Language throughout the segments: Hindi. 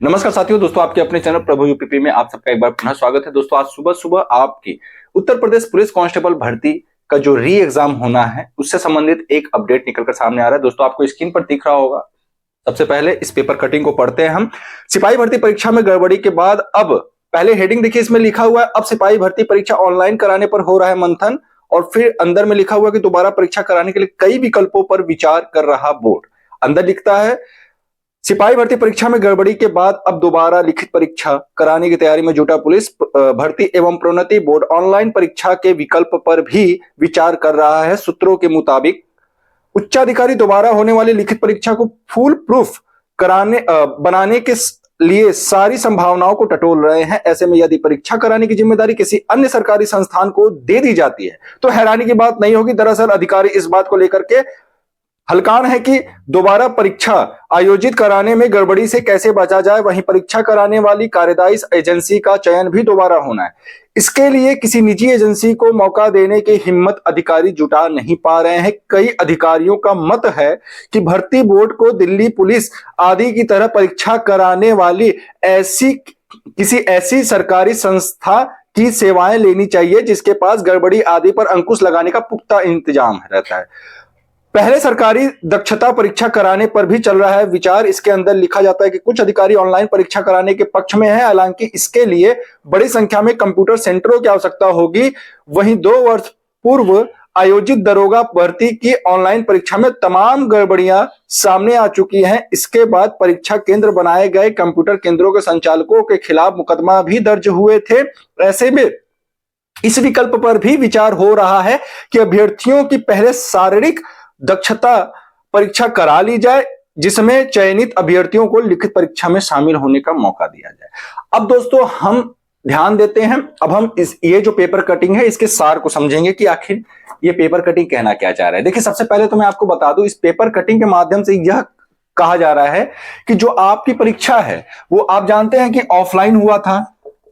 नमस्कार साथियों, दोस्तों आपके अपने चैनल प्रभु यूपीपी में आप सबका एक बार पुनः स्वागत है। दोस्तों आज सुबह सुबह आपकी उत्तर प्रदेश पुलिस कांस्टेबल भर्ती का जो री एग्जाम होना है उससे संबंधित एक अपडेट निकलकर सामने आ रहा है। दोस्तों आपको स्क्रीन पर दिख रहा होगा। सबसे पहले इस पेपर कटिंग को पढ़ते हैं हम। सिपाही भर्ती परीक्षा में गड़बड़ी के बाद अब पहले हेडिंग देखिए, इसमें लिखा हुआ है अब सिपाही भर्ती परीक्षा ऑनलाइन कराने पर हो रहा है मंथन, और फिर अंदर में लिखा हुआ है कि दोबारा परीक्षा कराने के लिए कई विकल्पों पर विचार कर रहा बोर्ड। अंदर लिखता है सिपाही भर्ती परीक्षा में गड़बड़ी के बाद अब दोबारा लिखित परीक्षा कराने की तैयारी में जुटा पुलिस भर्ती एवं प्रोन्नति बोर्ड ऑनलाइन परीक्षा के विकल्प पर भी विचार कर रहा है। सूत्रों के मुताबिक उच्चाधिकारी दोबारा होने वाली लिखित परीक्षा को फुल प्रूफ बनाने के लिए सारी संभावनाओं को टटोल रहे हैं। ऐसे में यदि परीक्षा कराने की जिम्मेदारी किसी अन्य सरकारी संस्थान को दे दी जाती है तो हैरानी की बात नहीं होगी। दरअसल अधिकारी इस बात को लेकर के हलकान है कि दोबारा परीक्षा आयोजित कराने में गड़बड़ी से कैसे बचा जाए। वहीं परीक्षा कराने वाली कार्यदायी एजेंसी का चयन भी दोबारा होना है। इसके लिए किसी निजी एजेंसी को मौका देने की हिम्मत अधिकारी जुटा नहीं पा रहे हैं। कई अधिकारियों का मत है कि भर्ती बोर्ड को दिल्ली पुलिस आदि की तरह परीक्षा कराने वाली किसी ऐसी सरकारी संस्था की सेवाएं लेनी चाहिए जिसके पास गड़बड़ी आदि पर अंकुश लगाने का पुख्ता इंतजाम रहता है। पहले सरकारी दक्षता परीक्षा कराने पर भी चल रहा है विचार। इसके अंदर लिखा जाता है कि कुछ अधिकारी ऑनलाइन परीक्षा कराने के पक्ष में है, हालांकि इसके लिए बड़ी संख्या में कंप्यूटर सेंटरों की आवश्यकता होगी। वहीं 2 वर्ष पूर्व आयोजित दरोगा भर्ती की ऑनलाइन परीक्षा में तमाम गड़बड़ियां सामने आ चुकी हैं। इसके बाद परीक्षा केंद्र बनाए गए कंप्यूटर केंद्रों के संचालकों के खिलाफ मुकदमा भी दर्ज हुए थे। ऐसे में इस विकल्प पर भी विचार हो रहा है कि अभ्यर्थियों की पहले शारीरिक दक्षता परीक्षा करा ली जाए, जिसमें चयनित अभ्यर्थियों को लिखित परीक्षा में शामिल होने का मौका दिया जाए। अब दोस्तों हम ध्यान देते हैं, अब हम ये जो पेपर कटिंग है इसके सार को समझेंगे कि आखिर ये पेपर कटिंग कहना क्या चाह रहा है। देखिए, सबसे पहले तो मैं आपको बता दूं, इस पेपर कटिंग के माध्यम से यह कहा जा रहा है कि जो आपकी परीक्षा है वो आप जानते हैं कि ऑफलाइन हुआ था।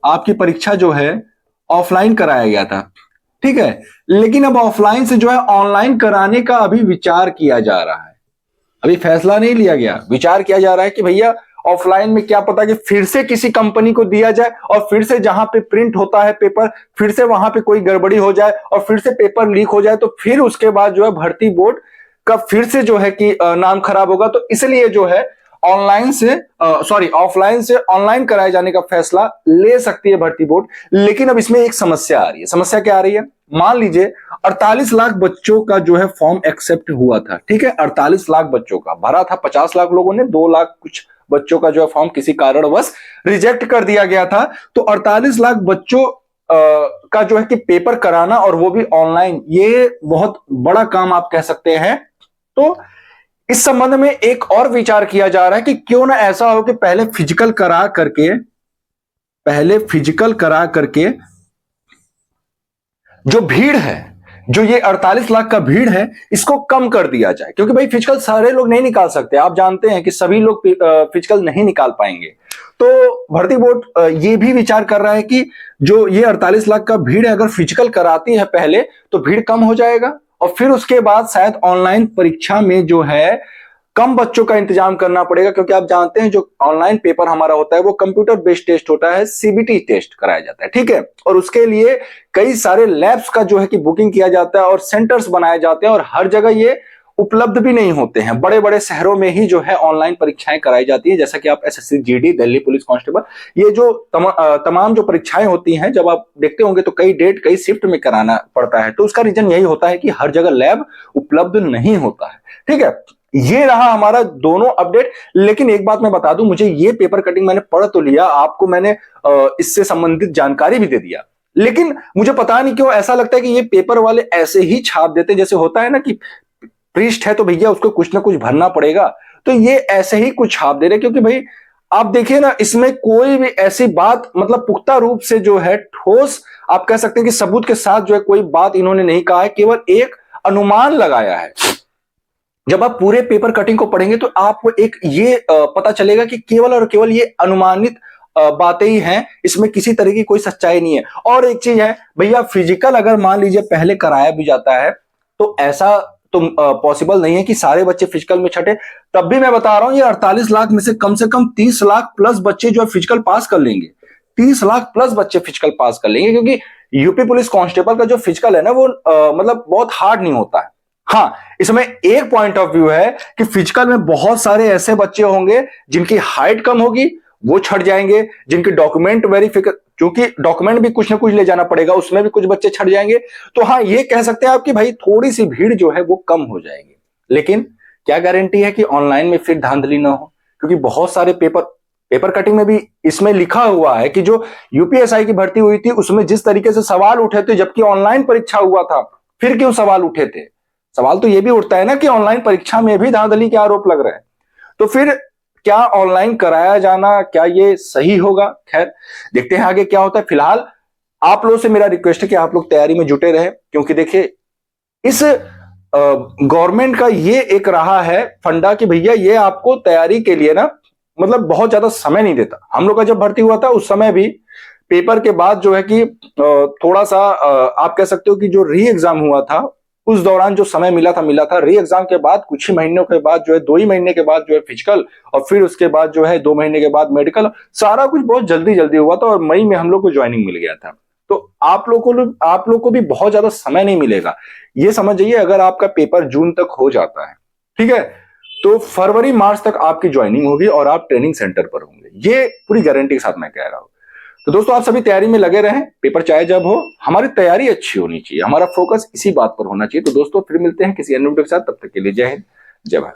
आपकी परीक्षा जो है ऑफलाइन कराया गया था, ठीक है, लेकिन अब ऑफलाइन से जो है ऑनलाइन कराने का अभी विचार किया जा रहा है। अभी फैसला नहीं लिया गया, विचार किया जा रहा है कि भैया ऑफलाइन में क्या पता कि फिर से किसी कंपनी को दिया जाए और फिर से जहां पे प्रिंट होता है पेपर फिर से वहां पे कोई गड़बड़ी हो जाए और फिर से पेपर लीक हो जाए, तो फिर उसके बाद जो है भर्ती बोर्ड का फिर से जो है कि नाम खराब होगा। तो इसलिए जो है ऑफलाइन से ऑनलाइन कराए जाने का फैसला ले सकती है भर्ती बोर्ड। लेकिन अब इसमें एक समस्या आ रही है। समस्या क्या आ रही है? मान लीजिए 48 लाख बच्चों का जो है फॉर्म एक्सेप्ट हुआ था, ठीक है, 48 लाख बच्चों का भरा था। 50 लाख लोगों ने, 2 लाख कुछ बच्चों का जो है फॉर्म किसी कारणवश रिजेक्ट कर दिया गया था। तो 48 लाख बच्चों का जो है कि पेपर कराना और वो भी ऑनलाइन, ये बहुत बड़ा काम आप कह सकते हैं। तो इस संबंध में एक और विचार किया जा रहा है कि क्यों ना ऐसा हो कि पहले फिजिकल करा करके जो भीड़ है, जो ये 48 लाख का भीड़ है, इसको कम कर दिया जाए। क्योंकि भाई फिजिकल सारे लोग नहीं निकाल सकते, आप जानते हैं कि सभी लोग फिजिकल नहीं निकाल पाएंगे। तो भर्ती बोर्ड ये भी विचार कर रहा है कि जो ये 48 लाख का भीड़ है, अगर फिजिकल कराती है पहले तो भीड़ कम हो जाएगा और फिर उसके बाद शायद ऑनलाइन परीक्षा में जो है कम बच्चों का इंतजाम करना पड़ेगा। क्योंकि आप जानते हैं जो ऑनलाइन पेपर हमारा होता है वो कंप्यूटर बेस्ड टेस्ट होता है, सीबीटी टेस्ट कराया जाता है, ठीक है, और उसके लिए कई सारे लैब्स का जो है कि बुकिंग किया जाता है और सेंटर्स बनाए जाते हैं और हर जगह ये उपलब्ध भी नहीं होते हैं। बड़े बड़े शहरों में ही जो है ऑनलाइन परीक्षाएं कराई जाती है, जैसा कि आप SSC GD, Delhi police constable, ये जो तमाम जो परीक्षाएं होती हैं, जब आप देखते होंगे तो कई डेट कई शिफ्ट में कराना पड़ता है। तो उसका रीजन यही होता है कि हर जगह लैब उपलब्ध नहीं होता है, ठीक है। ये रहा हमारा दोनों अपडेट। लेकिन एक बात मैं बता दूं, मुझे ये पेपर कटिंग मैंने पढ़ तो लिया, आपको मैंने इससे संबंधित जानकारी भी दे दिया, लेकिन मुझे पता नहीं क्यों ऐसा लगता है कि ये पेपर वाले ऐसे ही छाप देते, जैसे होता है ना कि पृष्ठ है तो भैया उसको कुछ ना कुछ भरना पड़ेगा, तो ये ऐसे ही कुछ छाप दे रहे। क्योंकि भाई आप देखिए ना, इसमें कोई भी ऐसी बात मतलब पुख्ता रूप से जो है ठोस आप कह सकते हैं कि सबूत के साथ जो है कोई बात इन्होंने नहीं कहा है, केवल एक अनुमान लगाया है। जब आप पूरे पेपर कटिंग को पढ़ेंगे तो आपको एक ये पता चलेगा कि केवल और केवल ये अनुमानित बातें ही हैं, इसमें किसी तरह की कोई सच्चाई नहीं है। और एक चीज है भैया, फिजिकल अगर मान लीजिए पहले कराया भी जाता है तो ऐसा तो पॉसिबल नहीं है कि सारे बच्चे फिजिकल में छठे। तब भी मैं बता रहा हूं ये 48 लाख में से कम 30 लाख प्लस बच्चे जो है फिजिकल पास कर लेंगे। 30 लाख प्लस बच्चे फिजिकल पास कर लेंगे, क्योंकि यूपी पुलिस कांस्टेबल का जो फिजिकल है ना वो मतलब बहुत हार्ड नहीं होता है। हाँ, इसमें एक पॉइंट ऑफ व्यू है कि फिजिकल में बहुत सारे ऐसे बच्चे होंगे जिनकी हाइट कम होगी, वो छट जाएंगे, जिनके डॉक्यूमेंट वेरिफिकेशन, क्योंकि डॉक्यूमेंट भी कुछ ना कुछ ले जाना पड़ेगा, उसमें भी कुछ बच्चे छट जाएंगे। तो हाँ, ये कह सकते हैं आप कि भाई थोड़ी सी भीड़ जो है वो कम हो जाएगी। लेकिन क्या गारंटी है कि ऑनलाइन में फिर धांधली ना हो, क्योंकि बहुत सारे पेपर कटिंग में भी इसमें लिखा हुआ है कि जो यूपीएसआई की भर्ती हुई थी उसमें जिस तरीके से सवाल उठे थे, जबकि ऑनलाइन परीक्षा हुआ था, फिर क्यों सवाल उठे थे? सवाल तो यह भी उठता है ना कि ऑनलाइन परीक्षा में भी धांधली के आरोप लग रहे हैं, तो फिर क्या ऑनलाइन कराया जाना क्या ये सही होगा? खैर, देखते हैं आगे क्या होता है। फिलहाल आप लोगों से मेरा रिक्वेस्ट है कि आप लोग तैयारी में जुटे रहे, क्योंकि देखिए इस गवर्नमेंट का ये एक रहा है फंडा कि भैया ये आपको तैयारी के लिए ना मतलब बहुत ज्यादा समय नहीं देता। हम लोग का जब भर्ती हुआ था उस समय भी पेपर के बाद जो है कि थोड़ा सा आप कह सकते हो कि जो री एग्जाम हुआ था उस दौरान जो समय मिला था। री एग्जाम के बाद कुछ ही महीनों के बाद जो है 2 ही महीने के बाद जो है फिजिकल, और फिर उसके बाद जो है 2 महीने के बाद मेडिकल, सारा कुछ बहुत जल्दी जल्दी हुआ था और मई में हम लोग को ज्वाइनिंग मिल गया था। तो आप लोग को भी बहुत ज्यादा समय नहीं मिलेगा। ये समझ जाइए अगर आपका पेपर जून तक हो जाता है, ठीक है, तो फरवरी मार्च तक आपकी ज्वाइनिंग होगी और आप ट्रेनिंग सेंटर पर होंगे। ये पूरी गारंटी के साथ मैं कह रहा हूं। तो दोस्तों आप सभी तैयारी में लगे रहें, पेपर चाहे जब हो, हमारी तैयारी अच्छी होनी चाहिए, हमारा फोकस इसी बात पर होना चाहिए। तो दोस्तों फिर मिलते हैं किसी अन्य वीडियो के साथ, तब तक के लिए जय हिंद, जय भारत।